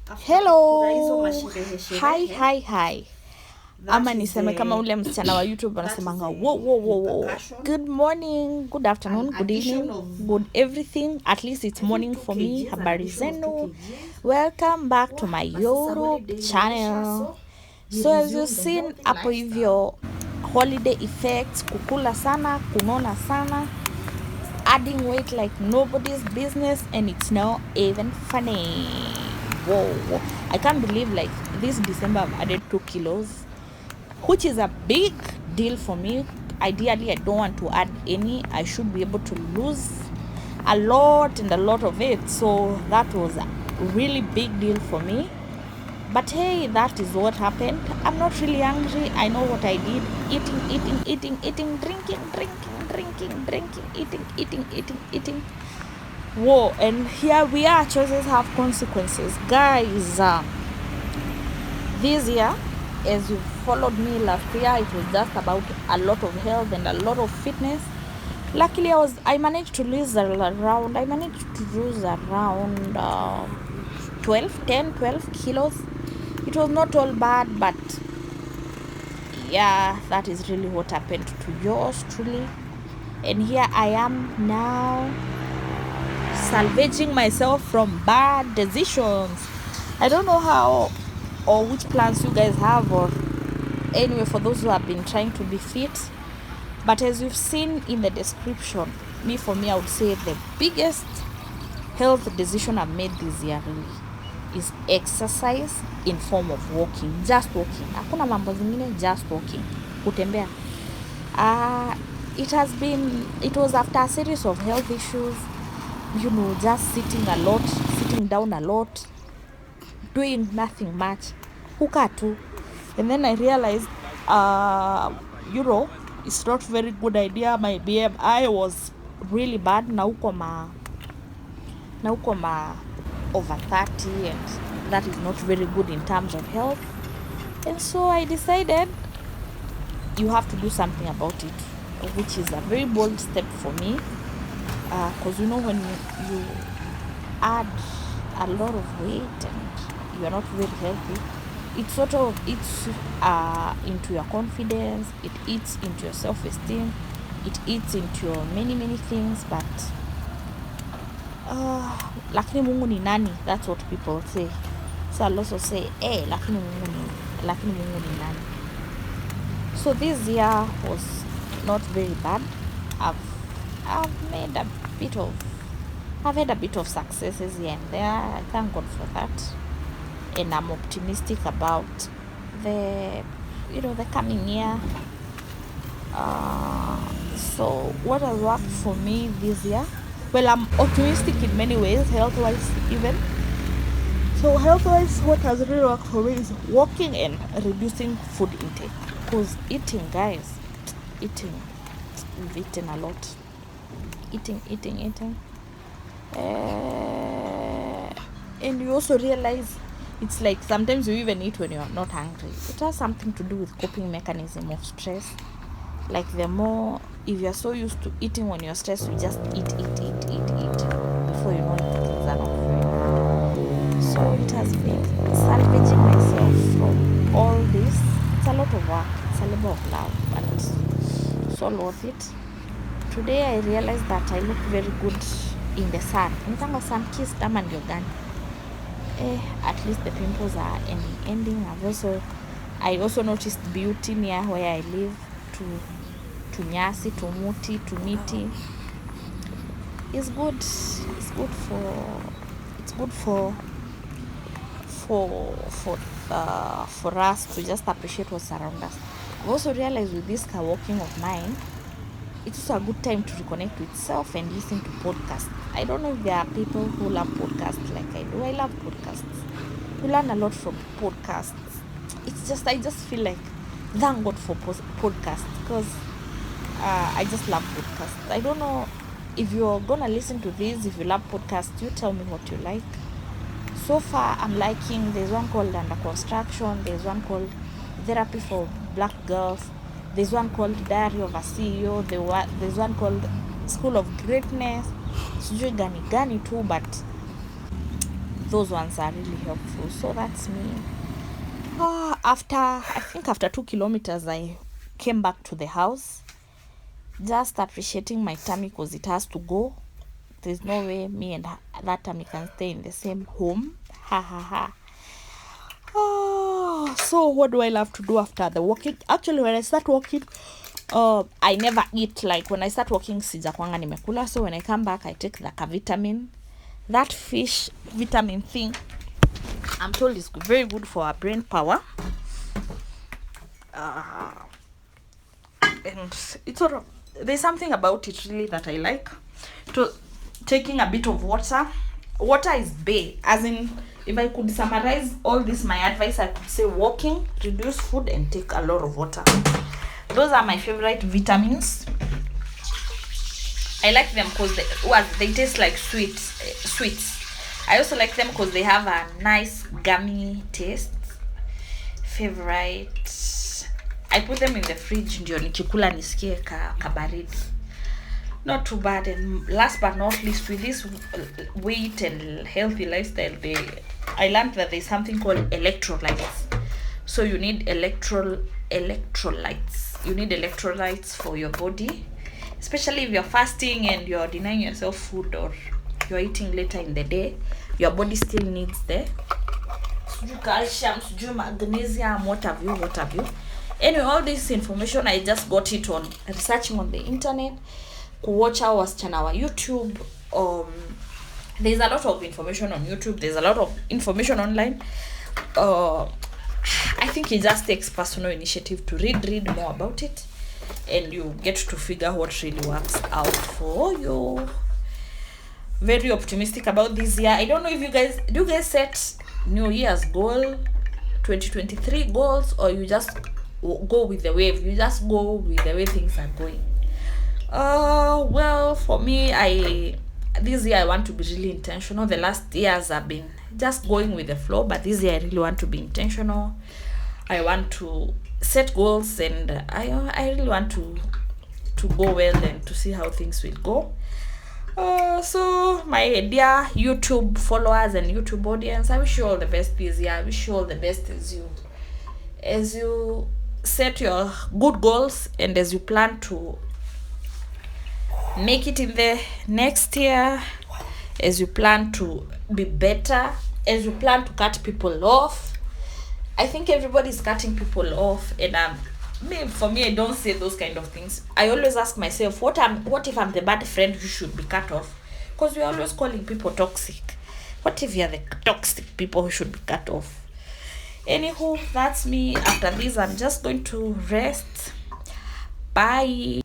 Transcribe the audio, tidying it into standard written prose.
Hello, hi. Ama niseme kama ule msichana wa YouTube anasemanga wo. Good morning, good afternoon, good evening, good everything. At least it's morning for me. Habari zenu. Welcome back to my YouTube channel. So as you've seen hapo hivyo, holiday effects, kukula sana, kunona sana, adding weight like nobody's business, and it's not even funny. Whoa, I can't believe like this December I've added 2 kilos, which is a big deal for me. Ideally I don't want to add any. I should be able to lose a lot and a lot of it, so that was a really big deal for me. But hey, that is what happened. I'm not really hungry. I know what I did. Eating, drinking, eating. Whoa, and here we are. Choices have consequences. Guys, this year, as you followed me last year, it was just about a lot of health and a lot of fitness. Luckily, I managed to lose around 12 kilos. It was not all bad, but yeah, that is really what happened to yours truly. And here I am now, salvaging myself from bad decisions. I don't know how or which plans you guys have, or anyway, for those who have been trying to be fit. But as you've seen in the description, for me I would say the biggest health decision I've made this year really is exercise in form of walking. Just walking, hakuna mambo zingine, just walking, kutembea. It was after a series of health issues, just sitting down a lot, doing nothing much, kukaa tu. And then I realized it's not very good idea. My BMI was really bad, na uko ma over 30, and that is not very good in terms of health. And so I decided you have to do something about it, which is a very bold step for me, because when you add a lot of weight and you are not very healthy, it sort of eats into your confidence, it eats into your self-esteem, it eats into your many things. But lakini Mungu ni nani? That's what people say. So I'll also say, lakini Mungu ni nani? So this year was not very bad. I've had a bit of successes here and there. I thank God for that, and I'm optimistic about the coming year. So what has worked for me this year? Well, I'm optimistic in many ways, health-wise even. So health-wise, what has really worked for me is walking and reducing food intake. Because we've eaten a lot. Eating. And you also realize it's like sometimes you even eat when you're not hungry. It has something to do with coping mechanism of stress. Like if you're so used to eating when you're stressed, you just eat. Before you know it, things are not very good. So it has been salvaging myself from all this. It's a lot of work. It's a labor of love, but it's all worth it. Today I realized that I look very good in the sun. Nitanga sun-kissed ama ndio gani? At least the pimples are ending. I also noticed beauty near where I live, to nyasi, to muti, to miti. It's good for us to just appreciate what's around us. I've also realized with this car walking of mine, it's also a good time to reconnect with self and listen to podcasts. I don't know if there are people who love podcasts like I do. I love podcasts. You learn a lot from podcasts. I just feel like thank God for podcasts, because I just love podcasts. I don't know if you're gonna listen to this. If you love podcasts, you tell me what you like. So far I'm liking, there's one called Under Construction, there's one called Therapy for Black Girls, there's one called Diary of a CEO, there's one called School of Greatness, sijui gani tu, but those ones are really helpful. So that's me. After 2 kilometers, I came back to the house, just appreciating my tummy because it has to go. There's no way me and that tummy can stay in the same home. Ha ha ha. So what do I love to do after the walking? Actually, when I start walking, I never eat. Like when I start walking, sijakwanga nimekula. So when I come back, I take the vitamin. That fish vitamin thing, I'm told is very good for our brain power. And it's sort of, there's something about it really that I like. To taking a bit of water. Water is bae. As in, if I could summarize all this, my advice, I could say walking, reduce food, and take a lot of water. Those are my favorite vitamins. I like them because they taste like sweets. I also like them because they have a nice gummy taste. Favorite. I put them in the fridge ndio nikikula nisikie kabaridi. Not too bad. And last but not least, with this weight and healthy lifestyle, I learned that there's something called electrolytes. So you need electrolytes. You need electrolytes for your body, especially if you're fasting and you're denying yourself food, or you're eating later in the day. Your body still needs the calcium, magnesium, what have you. Anyway, all this information, I just got it on researching on the internet. Watch our wasichana wa YouTube. There's a lot of information on YouTube. There's a lot of information online. I think it just takes personal initiative to read more about it, and you get to figure what really works out for you. Very optimistic about this year. I don't know if you guys set New Year's goal, 2023 goals, or you just go with the wave. You just go with the way things are going. Well, for me, this year I want to be really intentional. The last years have been just going with the flow, but this year I really want to be intentional. I want to set goals, and I really want to go well and to see how things will go. So my dear YouTube followers and YouTube audience, I wish you all the best this year. I wish you all the best as you set your good goals, and as you plan to make it in the next year, as you plan to be better, as you plan to cut people off. I think everybody's cutting people off, and for me, I don't say those kind of things. I always ask myself, what if I'm the bad friend who should be cut off? Because we're always calling people toxic. What if you're the toxic people who should be cut off? Anywho, that's me. After this, I'm just going to rest. Bye.